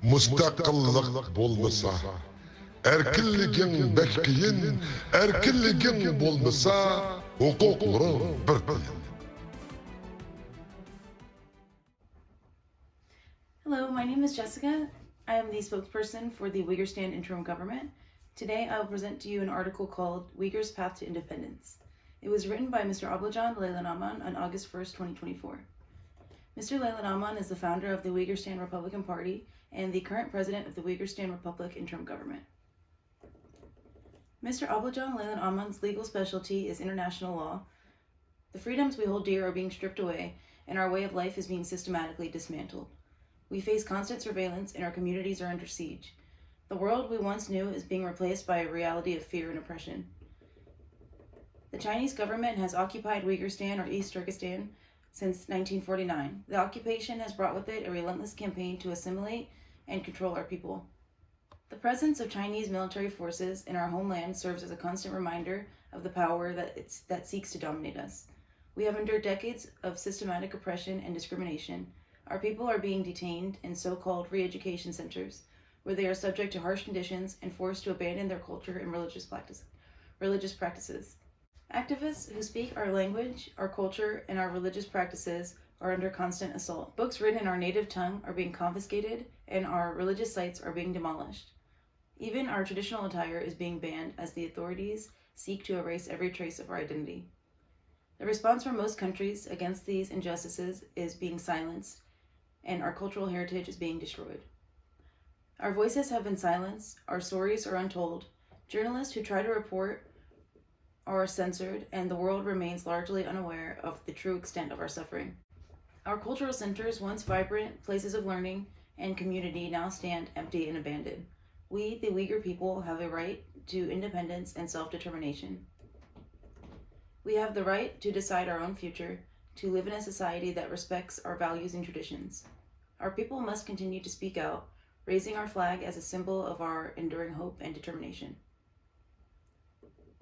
musteqilliq bo'lmasa, erkinliging bek qiyin, erkinliging bo'lmasa, huquqlaring bir tiyin. Hello, my name is Jessica. I am the spokesperson for the Uyghurstand interim government. Today I will present to you an article called Uyghurs' Path to Independence. It was written by Mr. Ablajan Leilanaman on August 1st, 2024. Mr. Leilanaman is the founder of the Uyghurstand Republican Party and the current president of the Uyghurstand Republic interim government. Mr. Ablajan Leilanaman's legal specialty is international law. The freedoms we hold dear are being stripped away, and our way of life is being systematically dismantled. We face constant surveillance and our communities are under siege. The world we once knew is being replaced by a reality of fear and oppression. The Chinese government has occupied Uyghurstan or East Turkestan since 1949. The occupation has brought with it a relentless campaign to assimilate and control our people. The presence of Chinese military forces in our homeland serves as a constant reminder of the power that seeks to dominate us. We have endured decades of systematic oppression and discrimination. Our people are being detained in so-called re-education centers, where they are subject to harsh conditions and forced to abandon their culture and religious practices. Activists who speak our language, our culture, and our religious practices are under constant assault. Books written in our native tongue are being confiscated, and our religious sites are being demolished. Even our traditional attire is being banned as the authorities seek to erase every trace of our identity. The response from most countries against these injustices is being silenced, and our cultural heritage is being destroyed. Our voices have been silenced, our stories are untold, journalists who try to report are censored, and the world remains largely unaware of the true extent of our suffering. Our cultural centers, once vibrant places of learning and community, now stand empty and abandoned. We, the Uyghur people, have a right to independence and self-determination. We have the right to decide our own future, to live in a society that respects our values and traditions. Our people must continue to speak out, raising our flag as a symbol of our enduring hope and determination.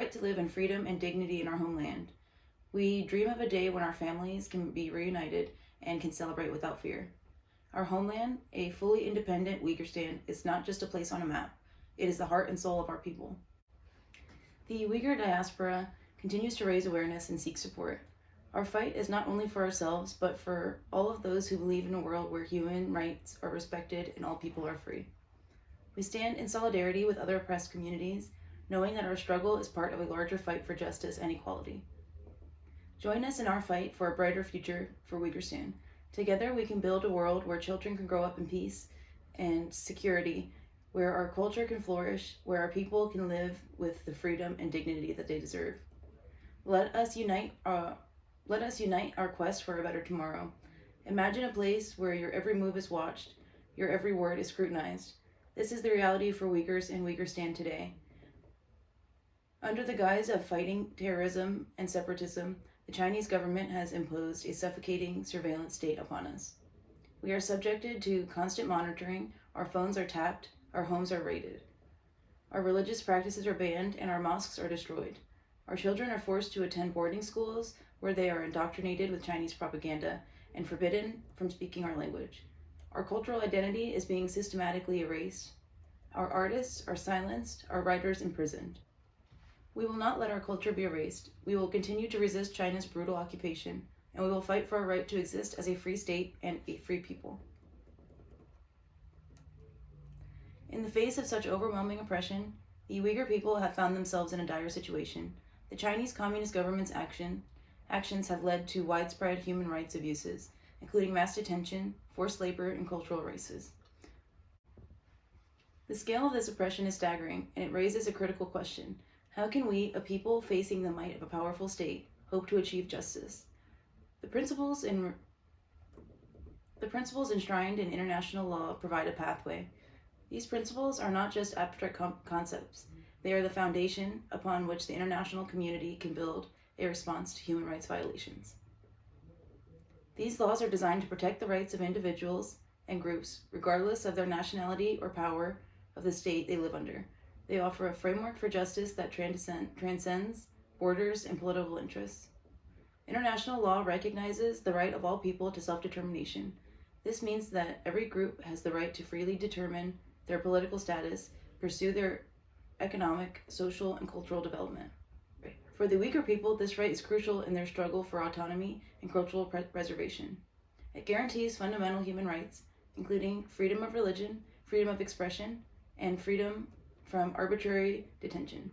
Right to live in freedom and dignity in our homeland. We dream of a day when our families can be reunited and can celebrate without fear. Our homeland, a fully independent Uyghurstan, is not just a place on a map. It is the heart and soul of our people. The Uyghur diaspora continues to raise awareness and seek support. Our fight is not only for ourselves, but for all of those who believe in a world where human rights are respected and all people are free. We stand in solidarity with other oppressed communities, knowing that our struggle is part of a larger fight for justice and equality. Join us in our fight for a brighter future for Uyghurstand. Together we can build a world where children can grow up in peace and security, where our culture can flourish, where our people can live with the freedom and dignity that they deserve. Let us unite our quest for a better tomorrow. Imagine a place where your every move is watched, your every word is scrutinized. This is the reality for Uyghurs and Uyghurstan today. Under the guise of fighting terrorism and separatism, the Chinese government has imposed a suffocating surveillance state upon us. We are subjected to constant monitoring, our phones are tapped, our homes are raided. Our religious practices are banned and our mosques are destroyed. Our children are forced to attend boarding schools where they are indoctrinated with Chinese propaganda and forbidden from speaking our language. Our cultural identity is being systematically erased. Our artists are silenced, our writers imprisoned. We will not let our culture be erased. We will continue to resist China's brutal occupation, and we will fight for our right to exist as a free state and a free people. In the face of such overwhelming oppression, the Uyghur people have found themselves in a dire situation. The Chinese Communist government's actions have led to widespread human rights abuses, including mass detention, forced labor, and cultural races. The scale of this oppression is staggering, and it raises a critical question. How can we, a people facing the might of a powerful state, hope to achieve justice? The principles enshrined in international law provide a pathway. These principles are not just abstract concepts. They are the foundation upon which the international community can build a response to human rights violations. These laws are designed to protect the rights of individuals and groups, regardless of their nationality or power of the state they live under. They offer a framework for justice that transcends borders and political interests. International law recognizes the right of all people to self-determination. This means that every group has the right to freely determine their political status, pursue their economic, social, and cultural development. For the Uyghur people, this right is crucial in their struggle for autonomy and cultural preservation. It guarantees fundamental human rights, including freedom of religion, freedom of expression, and freedom from arbitrary detention.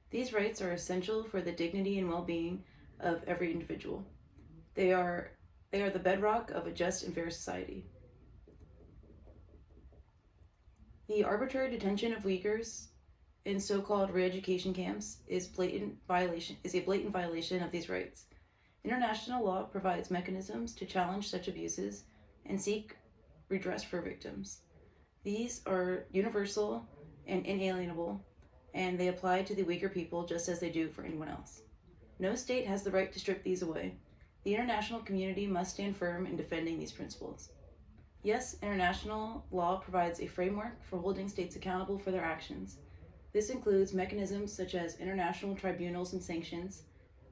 These rights are essential for the dignity and well-being of every individual. They are the bedrock of a just and fair society. The arbitrary detention of Uyghurs in so-called re-education camps is a blatant violation of these rights. International law provides mechanisms to challenge such abuses and seek redress for victims. These are universal and inalienable, and they apply to the Uyghur people just as they do for anyone else. No state has the right to strip these away. The international community must stand firm in defending these principles. Yes, international law provides a framework for holding states accountable for their actions. This includes mechanisms such as international tribunals and sanctions.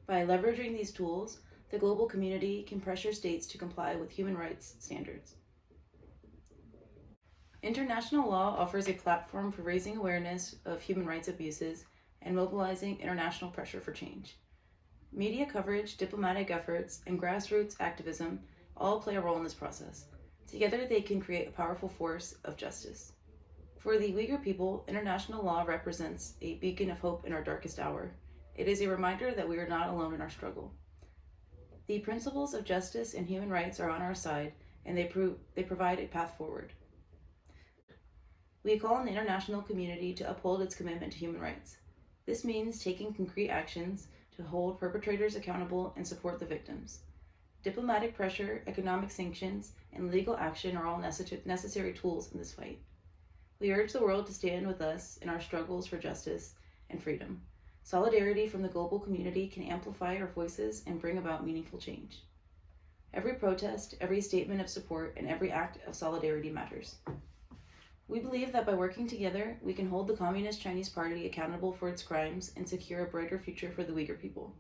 By leveraging these tools, the global community can pressure states to comply with human rights standards. International law offers a platform for raising awareness of human rights abuses and mobilizing international pressure for change. Media coverage, diplomatic efforts, and grassroots activism all play a role in this process. Together, they can create a powerful force of justice. For the Uyghur people, international law represents a beacon of hope in our darkest hour. It is a reminder that we are not alone in our struggle. The principles of justice and human rights are on our side, and they provide a path forward. We call on the international community to uphold its commitment to human rights. This means taking concrete actions to hold perpetrators accountable and support the victims. Diplomatic pressure, economic sanctions, and legal action are all necessary tools in this fight. We urge the world to stand with us in our struggles for justice and freedom. Solidarity from the global community can amplify our voices and bring about meaningful change. Every protest, every statement of support, and every act of solidarity matters. We believe that by working together, we can hold the Communist Chinese Party accountable for its crimes and secure a brighter future for the Uyghur people.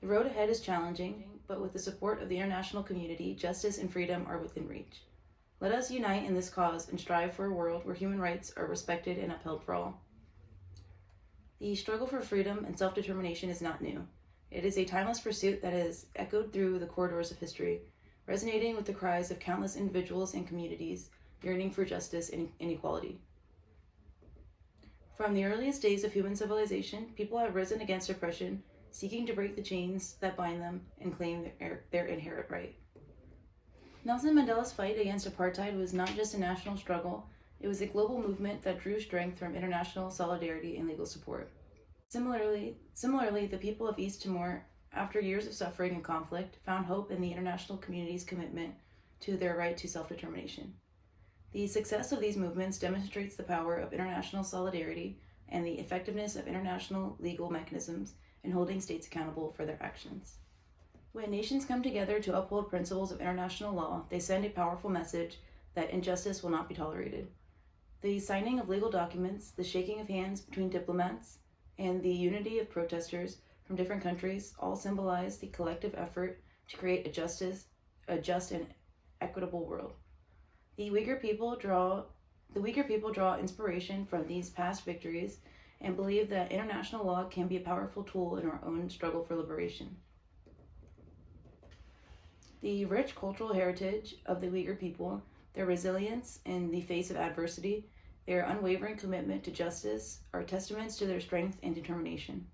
The road ahead is challenging, but with the support of the international community, justice and freedom are within reach. Let us unite in this cause and strive for a world where human rights are respected and upheld for all. The struggle for freedom and self-determination is not new. It is a timeless pursuit that has echoed through the corridors of history, resonating with the cries of countless individuals and communities yearning for justice and equality. From the earliest days of human civilization, people have risen against oppression, seeking to break the chains that bind them and claim their inherent right. Nelson Mandela's fight against apartheid was not just a national struggle, it was a global movement that drew strength from international solidarity and legal support. Similarly, the people of East Timor, after years of suffering and conflict, found hope in the international community's commitment to their right to self-determination. The success of these movements demonstrates the power of international solidarity and the effectiveness of international legal mechanisms in holding states accountable for their actions. When nations come together to uphold principles of international law, they send a powerful message that injustice will not be tolerated. The signing of legal documents, the shaking of hands between diplomats, and the unity of protesters from different countries all symbolize the collective effort to create a just and equitable world. The Uyghur people draw inspiration from these past victories and believe that international law can be a powerful tool in our own struggle for liberation. The rich cultural heritage of the Uyghur people, their resilience in the face of adversity, their unwavering commitment to justice are testaments to their strength and determination.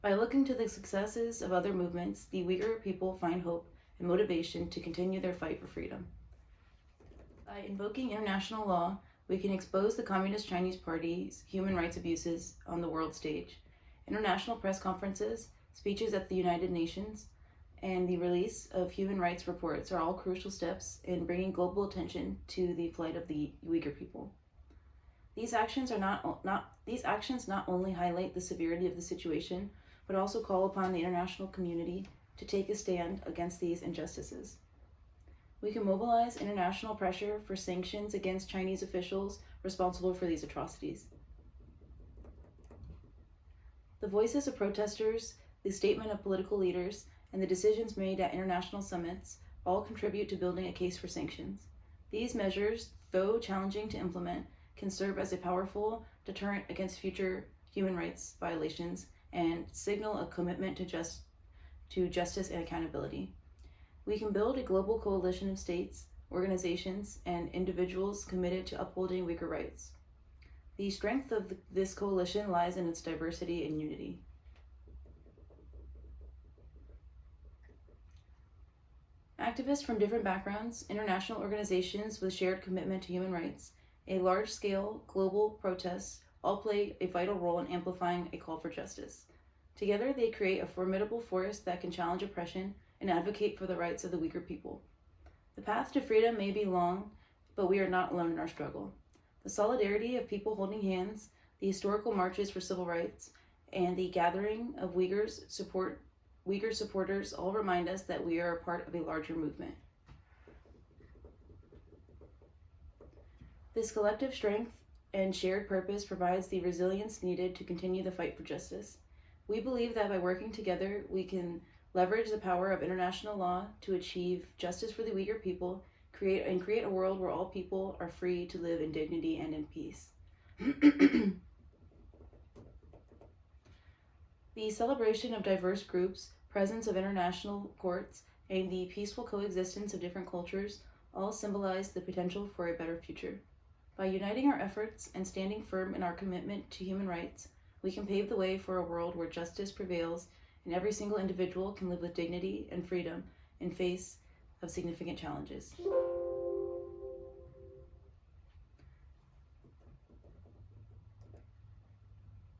By looking to the successes of other movements, the Uyghur people find hope and motivation to continue their fight for freedom. By invoking international law, we can expose the Communist Chinese Party's human rights abuses on the world stage. International press conferences, speeches at the United Nations, and the release of human rights reports are all crucial steps in bringing global attention to the plight of the Uyghur people. These actions not only highlight the severity of the situation, but also call upon the international community to take a stand against these injustices. We can mobilize international pressure for sanctions against Chinese officials responsible for these atrocities. The voices of protesters, the statement of political leaders, and the decisions made at international summits all contribute to building a case for sanctions. These measures, though challenging to implement, can serve as a powerful deterrent against future human rights violations and signal a commitment to justice and accountability. We can build a global coalition of states, organizations, and individuals committed to upholding Uyghur rights. The strength of this coalition lies in its diversity and unity. Activists from different backgrounds, international organizations with shared commitment to human rights, a large-scale global protests all play a vital role in amplifying a call for justice. Together, they create a formidable force that can challenge oppression and advocate for the rights of the Uyghur people. The path to freedom may be long, but we are not alone in our struggle. The solidarity of people holding hands, the historical marches for civil rights, and the gathering of Uyghur supporters all remind us that we are a part of a larger movement. This collective strength and shared purpose provides the resilience needed to continue the fight for justice. We believe that by working together, we can leverage the power of international law to achieve justice for the Uyghur people, create a world where all people are free to live in dignity and in peace. The celebration of diverse groups, presence of international courts, and the peaceful coexistence of different cultures all symbolize the potential for a better future. By uniting our efforts and standing firm in our commitment to human rights, we can pave the way for a world where justice prevails and every single individual can live with dignity and freedom in face of significant challenges.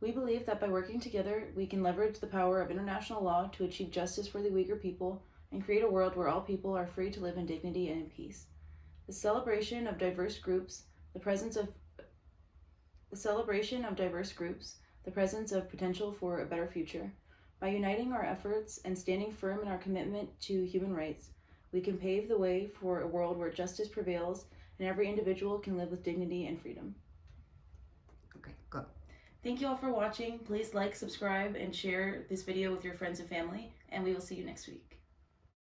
We believe that by working together, we can leverage the power of international law to achieve justice for the Uyghur people and create a world where all people are free to live in dignity and in peace. The celebration of diverse groups, the presence of potential for a better future. By uniting our efforts and standing firm in our commitment to human rights, we can pave the way for a world where justice prevails and every individual can live with dignity and freedom. Okay, go. Thank you all for watching. Please like, subscribe, and share this video with your friends and family, and we will see you next week.